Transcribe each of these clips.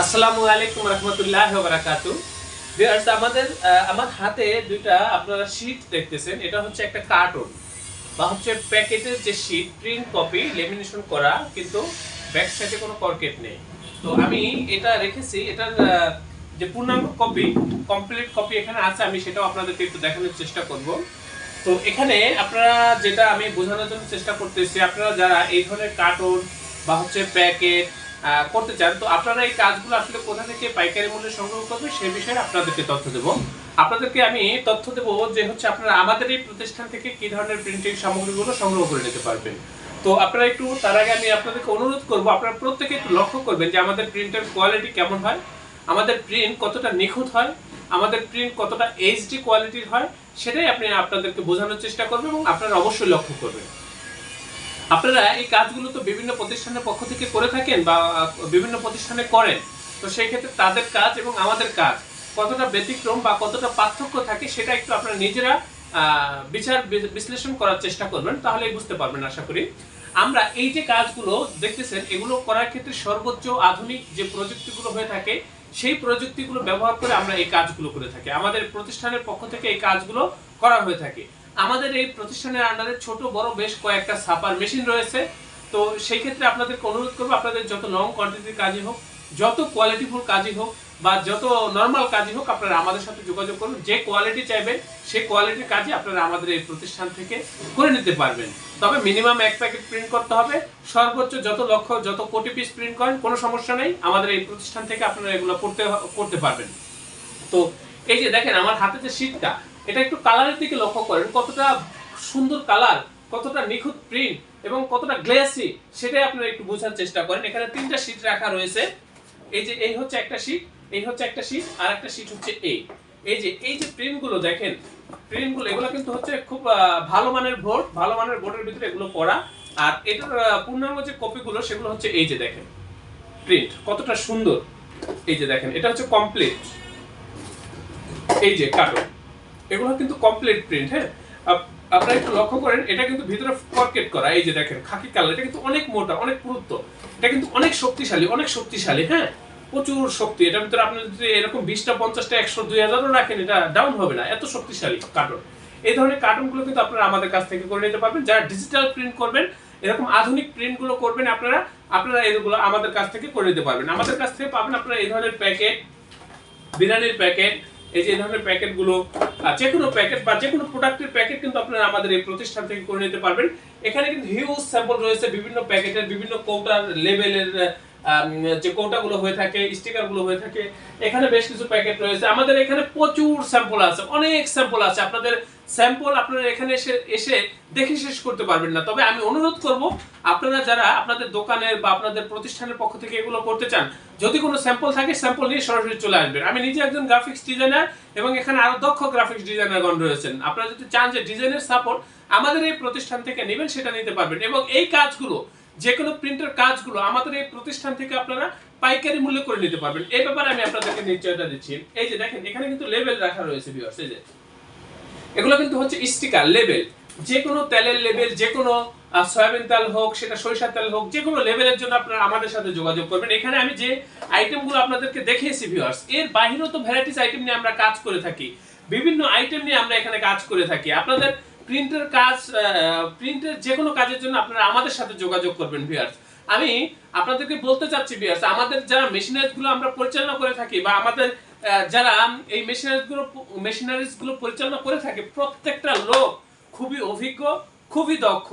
আসসালামু আলাইকুম রহমতুল্লাহ বারাকাতু। ভিউয়ার্স, আমার হাতে দুইটা আপনারা শীট দেখতেছেন। এটা হচ্ছে একটা কার্টুন বা হচ্ছে প্যাকেটের যে শীট, প্রিন্ট কপি, লেমিনেশন করা, কিন্তু ব্যাক সাইডে কোনো কর্কেট নেই। তো আমি এটা রেখেছি, এটার যে পূর্ণাঙ্গ কপি, কমপ্লিট কপি এখানে আছে, আমি সেটাও আপনাদেরকে একটু দেখানোর চেষ্টা করব। তো এখানে আপনারা যেটা আমি বোঝানোর জন্য চেষ্টা করতেছি, আপনারা যারা এই ধরনের কার্টুন বা হচ্ছে প্যাকেট করতে চান, তো আপনারা এই কাজগুলো আসলে কোথা থেকে পাইকারি মূল্যে সংগ্রহ করবেন সে বিষয়ে আপনাদেরকে তথ্য দেব। আপনাদেরকে আমি তথ্য দেব যে হচ্ছে আপনারা আমাদের এই প্রতিষ্ঠান থেকে কি ধরনের প্রিন্টিং সামগ্রীগুলো সংগ্রহ করে নিতে পারবেন। তো আপনারা একটু, তার আগে আমি আপনাদেরকে অনুরোধ করব, আপনারা প্রত্যেকে একটু লক্ষ্য করবেন যে আমাদের প্রিন্টের কোয়ালিটি কেমন হয়, আমাদের প্রিন্ট কতটা নিখুঁত হয়, আমাদের প্রিন্ট কতটা এইচডি কোয়ালিটির হয়, সেটাই আপনাদেরকে বোঝানোর চেষ্টা করবেন এবং আপনারা অবশ্যই লক্ষ্য করবেন। আপনারা এই কাজগুলো তো বিভিন্ন প্রতিষ্ঠানের পক্ষ থেকে করে থাকেন বা বিভিন্ন প্রতিষ্ঠানে করেন। তো সেই ক্ষেত্রে তাদের কাজ এবং আমাদের কাজ কতটা ব্যতিক্রম বা কতটা পার্থক্য থাকে, সেটা একটু আপনারা নিজেরা বিচার বিশ্লেষণ করার চেষ্টা করবেন, তাহলেই বুঝতে পারবেন আশা করি। আমরা এই যে কাজগুলো দেখতেছেন, এগুলো করার ক্ষেত্রে সর্বোচ্চ আধুনিক যে প্রযুক্তিগুলো হয়ে থাকে, সেই প্রযুক্তিগুলো ব্যবহার করে আমরা এই কাজগুলো করে থাকি। আমাদের প্রতিষ্ঠানের পক্ষ থেকে এই কাজগুলো করা হয়ে থাকে। আমাদের এই প্রতিষ্ঠানের আন্ডারে ছোট বড় বেশ কয়েকটা ছাপার মেশিন রয়েছে। তো সেই ক্ষেত্রে আপনাদেরকে অনুরোধ করবো, আপনাদের যত লং কোয়ান্টিটির কাজই হোক, যত কোয়ালিটিফুল কাজই হোক, বা যত নর্মাল কাজই হোক, আপনারা আমাদের সাথে যোগাযোগ করুন। যে কোয়ালিটি চাইবেন সেই কোয়ালিটির কাজই আপনারা আমাদের এই প্রতিষ্ঠান থেকে করে নিতে পারবেন। তবে মিনিমাম 1 প্যাকেট প্রিন্ট করতে হবে। সর্বোচ্চ যত কোটি পিস প্রিন্ট করেন কোনো সমস্যা নেই, আমাদের এই প্রতিষ্ঠান থেকে আপনারা এগুলো করতে পারবেন। তো এই যে দেখেন আমার হাতে যে শীটটা, এটা একটু কালারের দিকে লক্ষ্য করেন, কতটা সুন্দর কালার, কতটা নিখুঁত প্রিন্ট এবং কতটা গ্লেসি, সেটাই আপনারা একটু বোঝার চেষ্টা করেন। এখানে 3টা শীট রাখা রয়েছে। এই হচ্ছে একটা শীট, এই হচ্ছে একটা শীট, আর একটা শীট হচ্ছে এই যে প্রিন্টগুলো দেখেন, প্রিন্টগুলো এগুলো কিন্তু হচ্ছে খুব ভালো মানের বোর্ডের ভিতরে এগুলো করা। আর এটার পূর্ণাঙ্গ যে কপিগুলো, সেগুলো হচ্ছে এই যে দেখেন প্রিন্ট কতটা সুন্দর। এই যে দেখেন, এটা হচ্ছে কমপ্লিট, এই যে কার্টুন, এগুলো কিন্তু কমপ্লিট প্রিন্ট। হ্যাঁ, আপনারা একটু লক্ষ্য করেন, এটা কিন্তু ভিতরে কর্কেট করা। এই যে দেখেন খাকি কালার, এটা কিন্তু অনেক মোটা, অনেক পুরুত্ব, এটা কিন্তু অনেক শক্তিশালী। হ্যাঁ, প্রচুর শক্তি। এটার ভিতরে আপনি যদি এরকম 20টা 50টা 100 2000ও রাখেন, এটা ডাউন হবে না, এত শক্তিশালী কার্টুন। এই ধরনের কার্টুনগুলো কিন্তু আপনারা আমাদের কাছ থেকে করে নিতে পারবেন। যারা ডিজিটাল প্রিন্ট করবেন, এরকম আধুনিক প্রিন্টগুলো করবেন, আপনারা এগুলো আমাদের কাছ থেকে করে নিতে পারবেন। আমাদের কাছ থেকে পাবেন আপনারা এই ধরনের প্যাকেট, বিরিয়ানির প্যাকেট, এই যে এই ধরনের প্যাকেটগুলো, যে কোনো প্যাকেট বা যে কোনো প্রোডাক্টের প্যাকেট কিন্তু আপনারা আমাদের এই প্রতিষ্ঠান থেকে করে নিতে পারবেন। এখানে কিন্তু হিউজ স্যাম্পল রয়েছে বিভিন্ন প্যাকেটের, বিভিন্ন কৌটার লেভেলের যে কৌটাগুলো হয়ে থাকে, স্টিকারগুলো হয়ে থাকে। এখানে বেশ কিছু প্যাকেট রয়েছে। আমাদের এখানে প্রচুর স্যাম্পল আছে, অনেক স্যাম্পল আছে। আপনাদের স্যাম্পল আপনারা এখানে এসে দেখে শেষ করতে পারবেন না। তবে আমি অনুরোধ করব, আপনারা যারা আপনাদের দোকানের বা আপনাদের প্রতিষ্ঠানের পক্ষ থেকে এগুলো করতে চান, যদি কোনো স্যাম্পল থাকে, স্যাম্পল নিয়ে সরাসরি চলে আসবেন। আমি নিজে একজন গ্রাফিক্স ডিজাইনার এবং এখানে আরো দক্ষ গ্রাফিক্স ডিজাইনারগণ রয়েছেন। আপনারা যদি চান যে ডিজাইনের সাপোর্ট আমাদের এই প্রতিষ্ঠান থেকে নেবেন, সেটা নিতে পারবেন। এবং এই কাজগুলো, যে কোনো প্রিন্টের কাজগুলো আমাদের এই প্রতিষ্ঠান থেকে আপনারা পাইকারি মূল্যে করে নিতে পারবেন। এই ব্যাপারে আমি আপনাদেরকে নিশ্চয়তা দিচ্ছি। এই যে দেখেন, এখানে কিন্তু লেবেল রাখা রয়েছে ভিউয়ার্স। এই যে এগুলো কিন্তু হচ্ছে স্টিকার, লেবেল, যে কোনো তেলের লেবেল, যে কোনো সয়াবিন তেল হোক, সেটা সরিষার তেল হোক, যে কোনো লেবেলের জন্য আপনারা আমাদের সাথে যোগাযোগ করবেন। এখানে আমি যে আইটেমগুলো আপনাদেরকে দেখিয়েছি ভিউয়ার্স, এর বাইরেও তো ভ্যারাইটিস আইটেম নিয়ে আমরা কাজ করে থাকি। বিভিন্ন আইটেম নিয়ে আমরা এখানে কাজ করে থাকি। আপনাদের প্রিন্টের কাজ, প্রিন্টের যে কোনো কাজের জন্য আপনারা আমাদের সাথে যোগাযোগ করবেন ভিউয়ার্স। আমি আপনাদেরকে বলতে চাচ্ছি ভিউয়ার্স, আমাদের যারা মেশিনারিজগুলো আমরা পরিচালনা করে থাকি, বা আমাদের যারা এই মেশিনারিজগুলো পরিচালনা করে থাকে, প্রত্যেকটা লোক খুবই অভিজ্ঞ, খুবই দক্ষ।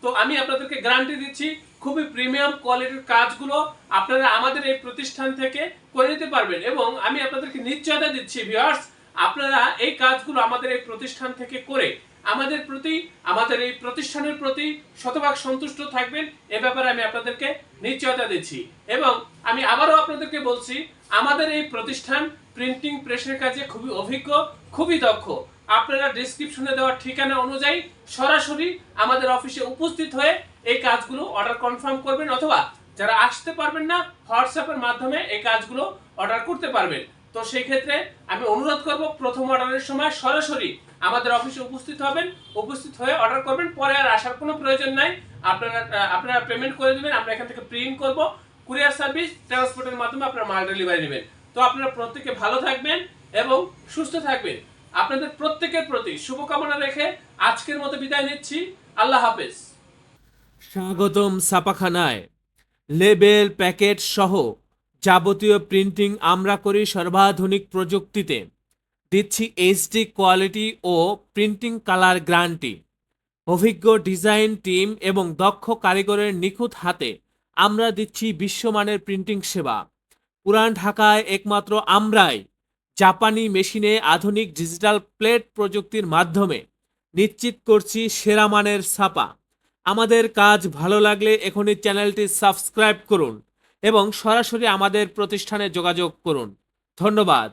তো আমি আপনাদেরকে গ্যারান্টি দিচ্ছি, খুবই প্রিমিয়াম কোয়ালিটির কাজগুলো আপনারা আমাদের এই প্রতিষ্ঠান থেকে করে নিতে পারবেন। এবং আমি আপনাদেরকে নিশ্চয়তা দিচ্ছি ভিউয়ার্স, আপনারা এই কাজগুলো আমাদের এই প্রতিষ্ঠান থেকে করে আমাদের এই প্রতিষ্ঠানের প্রতি শতভাগ সন্তুষ্ট থাকবেন, এ ব্যাপারে আমি আপনাদেরকে নিশ্চয়তা দিচ্ছি। এবং আমি আবারও আপনাদেরকে বলছি, আমাদের এই প্রতিষ্ঠান প্রিন্টিং প্রেসের কাজে খুবই অভিজ্ঞ, খুবই দক্ষ। আপনারা ডেসক্রিপশনে দেওয়া ঠিকানা অনুযায়ী সরাসরি আমাদের অফিসে উপস্থিত হয়ে এই কাজগুলো অর্ডার কনফার্ম করবেন, অথবা যারা আসতে পারবেন না, হোয়াটসঅ্যাপের মাধ্যমে এই কাজগুলো অর্ডার করতে পারবেন। তো সেই ক্ষেত্রে আমি অনুরোধ করব, প্রথম অর্ডারের সময় সরাসরি আমাদের অফিসে উপস্থিত হবেন, উপস্থিত হয়ে অর্ডার করবেন। পরে আর আসার কোনো প্রয়োজন নাই। আপনারা পেমেন্ট করে দেবেন, আমরা এখান থেকে প্রিন্ট করব, কুরিয়ার সার্ভিস ট্রান্সপোর্টের মাধ্যমে আপনার মাল ডেলিভারি নেবেন। তো আপনারা প্রত্যেকে ভালো থাকবেন এবং সুস্থ থাকবেন। আপনাদের প্রত্যেকের প্রতি শুভকামনা রেখে আজকের মতো বিদায় নিচ্ছি। আল্লাহ হাফেজ। স্বাগতম ছাপাখানায়। লেবেল, প্যাকেট সহ যাবতীয় প্রিন্টিং আমরা করি সর্বাধুনিক প্রযুক্তিতে। দিচ্ছি এইচডি কোয়ালিটি ও প্রিন্টিং কালার গ্যারান্টি। অভিজ্ঞ ডিজাইন টিম এবং দক্ষ কারিগরের নিখুঁত হাতে আমরা দিচ্ছি বিশ্বমানের প্রিন্টিং সেবা। পুরান ঢাকায় একমাত্র আমরাই জাপানি মেশিনে আধুনিক ডিজিটাল প্লেট প্রযুক্তির মাধ্যমে নিশ্চিত করছি সেরা মানের ছাপা। আমাদের কাজ ভালো লাগলে এখনই চ্যানেলটি সাবস্ক্রাইব করুন এবং সরাসরি আমাদের প্রতিষ্ঠানে যোগাযোগ করুন। ধন্যবাদ।